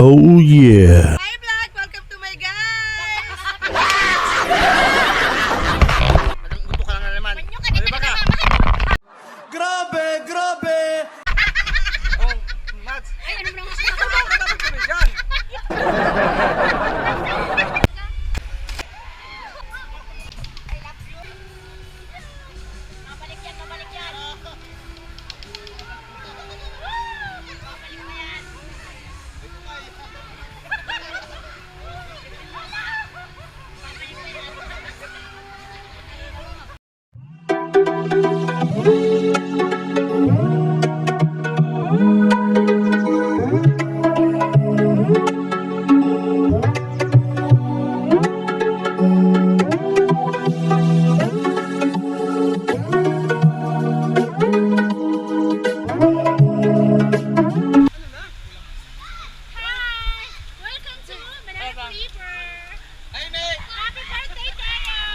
Oh yeah. Hi vlog! Welcome to my guys! Madang uto ka lang na naman. Manyo ka dito Ano ba ka ka? naman! Grabe, grabe! Oh, Mads. Ay, ano mo nang Dapat kami dyan. Mabalik yan, mabalik yan! Mabalik mo yan! Mabalik mo yan! Hi! Welcome to Mananap River! Ay, May! Happy birthday, Teo!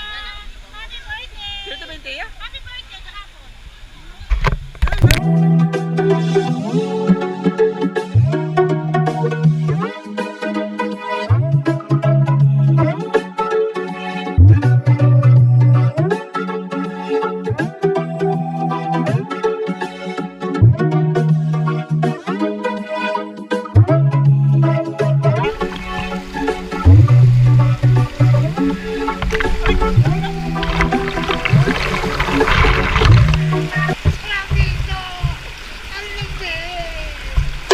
Happy birthday! Dito ba yung Tia? Happy birthday kahapon! Rapito! Ang lupit!